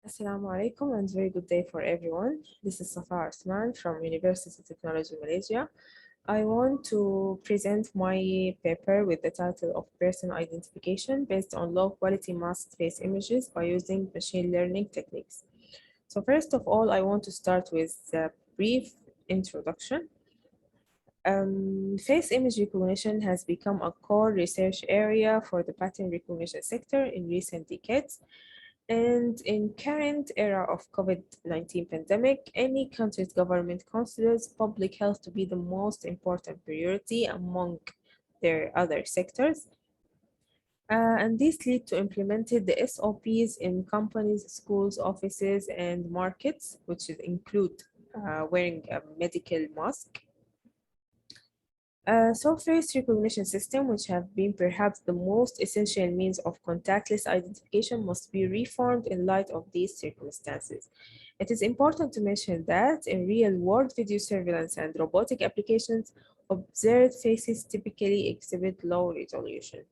Assalamu alaikum and very good day for everyone. This is Safaa Osman from University Technology, Malaysia. I want to present my paper with the title of Person Identification based on low quality masked face images by using machine learning techniques. So first of all, I want to start with a brief introduction. Face image recognition has become a core research area for the pattern recognition sector in recent decades. And in current era of COVID-19 pandemic, any country's government considers public health to be the most important priority among their other sectors. And this lead to implemented the SOPs in companies, schools, offices, and markets, which include wearing a medical mask. So face recognition system, which have been perhaps the most essential means of contactless identification, must be reformed in light of these circumstances. It is important to mention that in real-world video surveillance and robotic applications, observed faces typically exhibit low resolution.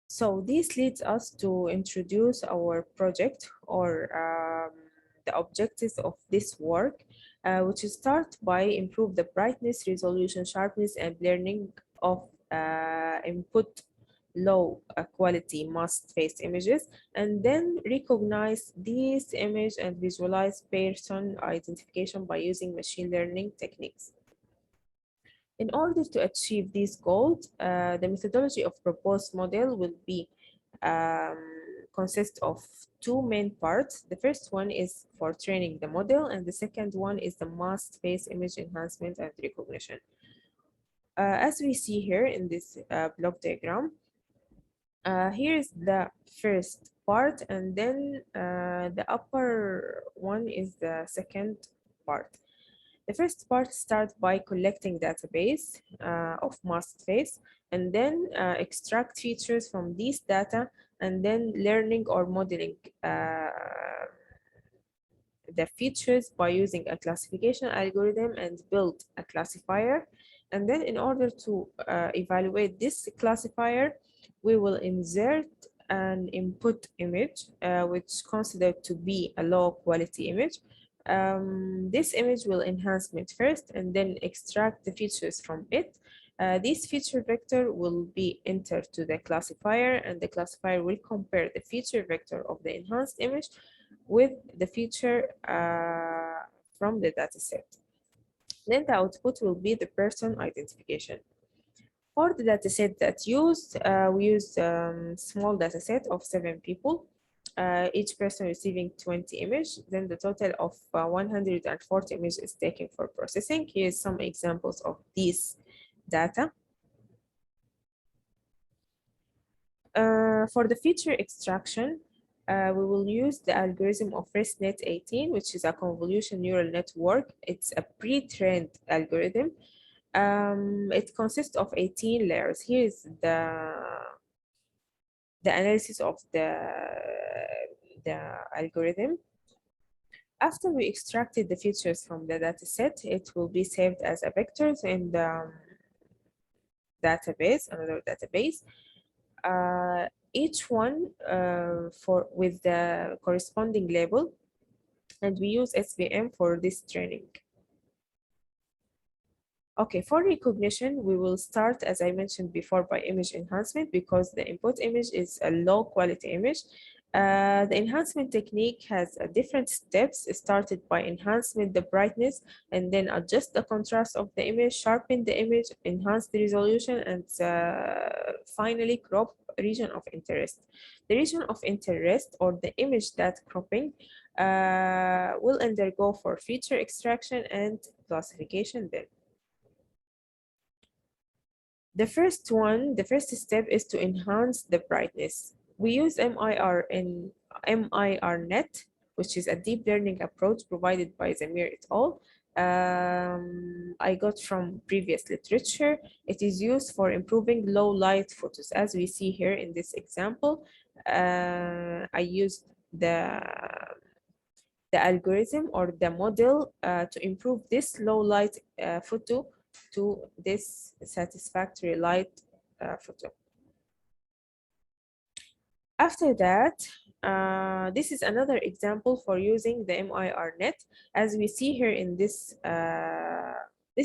So this leads us to introduce our project or the objectives of this work, which start by improve the brightness, resolution, sharpness, and learning of input low quality masked face images, and then recognize these image and visualize person identification by using machine learning techniques. In order to achieve these goals, the methodology of proposed model will be um, consist of two main parts. The first one is for training the model, and the second one is the masked face image enhancement and recognition. As we see here in this block diagram, here is the first part, and then the upper one is the second part. The first part starts by collecting database of masked face and then extract features from these data and then learning or modeling the features by using a classification algorithm and build a classifier. And then in order to evaluate this classifier, we will insert an input image, which considered to be a low quality image. This image will enhancement first and then extract the features from it. This feature vector will be entered to the classifier, and the classifier will compare the feature vector of the enhanced image with the feature from the dataset. Then the output will be the person identification. For the dataset that used, we used small dataset of 7 people, each person receiving 20 images. Then the total of 140 images is taken for processing. Here's some examples of these data. For the feature extraction, we will use the algorithm of ResNet 18, which is a convolution neural network. It's a pre-trained algorithm. It consists of 18 layers. Here is the analysis of the algorithm. After we extracted the features from the dataset, it will be saved as a vectors in the database, another database. Each one with the corresponding label, and we use SVM for this training. Okay, for recognition, we will start, as I mentioned before, by image enhancement because the input image is a low quality image. The enhancement technique has different steps. It started by enhancement the brightness and then adjust the contrast of the image, sharpen the image, enhance the resolution, and finally crop region of interest. The region of interest or the image that cropping will undergo for feature extraction and classification then. The first step is to enhance the brightness. We use MIRNet, which is a deep learning approach provided by Zamir et al. I got from previous literature. It is used for improving low light photos. As we see here in this example, I used the algorithm or the model to improve this low light photo to this satisfactory light photo. After that, This is another example for using the MIRNet. As we see here in this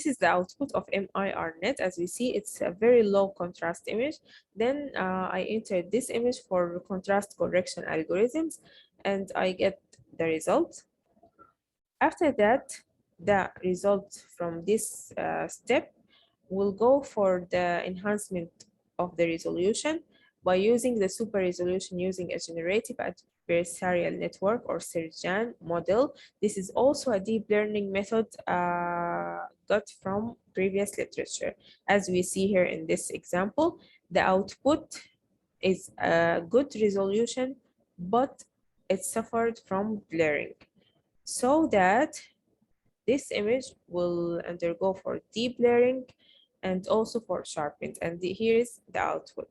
is the output of MIRNet. As we see, it's a very low contrast image. Then I entered this image for contrast correction algorithms, and I get the result. After that, the result from this step will go for the enhancement of the resolution by using the super resolution using a generative adversarial network or SERGAN model. This is also a deep learning method got from previous literature. As we see here in this example, the output is a good resolution, but it suffered from blurring. So that this image will undergo for deep blurring and also for sharpening. And here is the output.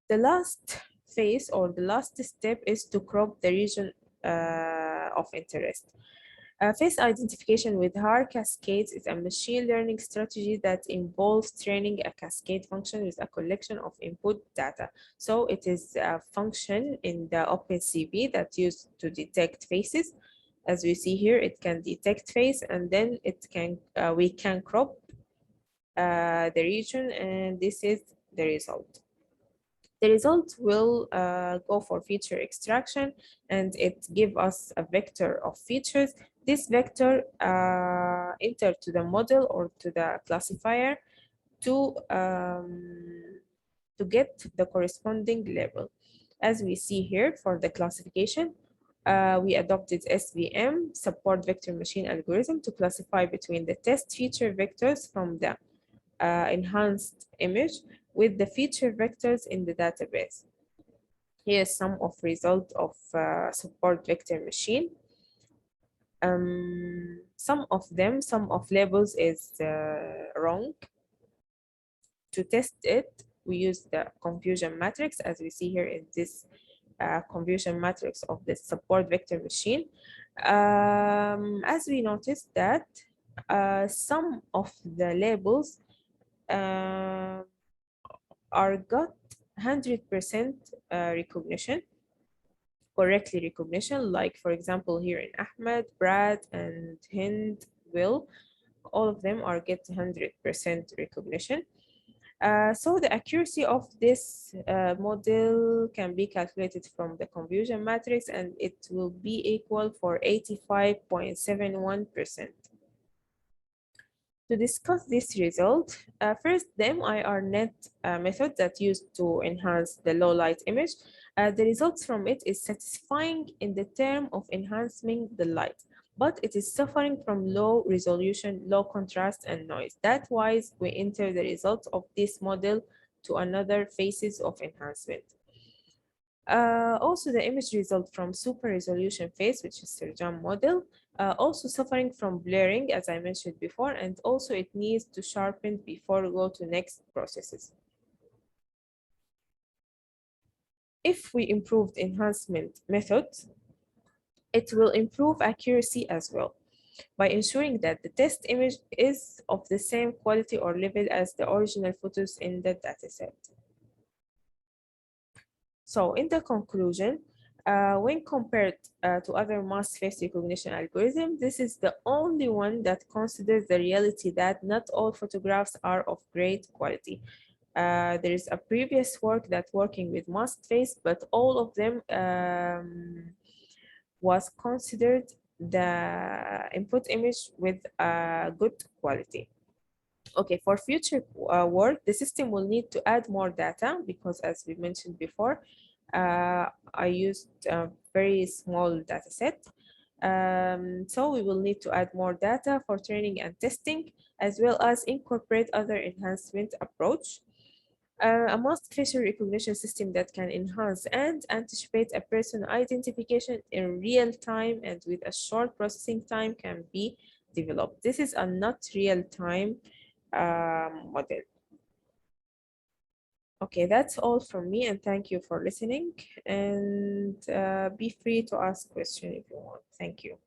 The last phase or the last step is to crop the region of interest. Face identification with hard cascades is a machine learning strategy that involves training a cascade function with a collection of input data. So it is a function in the OpenCV that's used to detect faces. As we see here, it can detect face, and then we can crop the region, and this is the result. The result will go for feature extraction, and it gives us a vector of features. This vector enter to the model or to the classifier to get the corresponding label. As we see here for the classification, we adopted SVM, support vector machine algorithm, to classify between the test feature vectors from the enhanced image with the feature vectors in the database. Here's some of result of support vector machine. Some of labels is wrong. To test it, we use the confusion matrix, as we see here in this confusion matrix of the support vector machine. As we noticed that some of the labels are got 100% recognition, correctly recognition, like for example here in Ahmed, Brad, and Hind, Will, all of them are get 100% recognition. So the accuracy of this model can be calculated from the confusion matrix, and it will be equal for 85.71%. To discuss this result, first, the MIRNet method that used to enhance the low light image, the results from it is satisfying in the term of enhancing the light, but it is suffering from low resolution, low contrast, and noise. That's why we enter the results of this model to another phases of enhancement. Also, the image result from super resolution phase, which is Sirjam model, also suffering from blurring, as I mentioned before, and also it needs to sharpen before we go to next processes. If we improved enhancement methods, it will improve accuracy as well by ensuring that the test image is of the same quality or level as the original photos in the dataset. So in the conclusion, when compared to other mask face recognition algorithms, this is the only one that considers the reality that not all photographs are of great quality. There is a previous work that working with masked face, but all of them was considered the input image with good quality. Okay, for future work, the system will need to add more data because, as we mentioned before, I used a very small data set. So we will need to add more data for training and testing, as well as incorporate other enhancement approach. A masked facial recognition system that can enhance and anticipate a person identification in real time and with a short processing time can be developed. This is a not real time model. Okay, that's all from me, and thank you for listening, and be free to ask questions if you want. Thank you.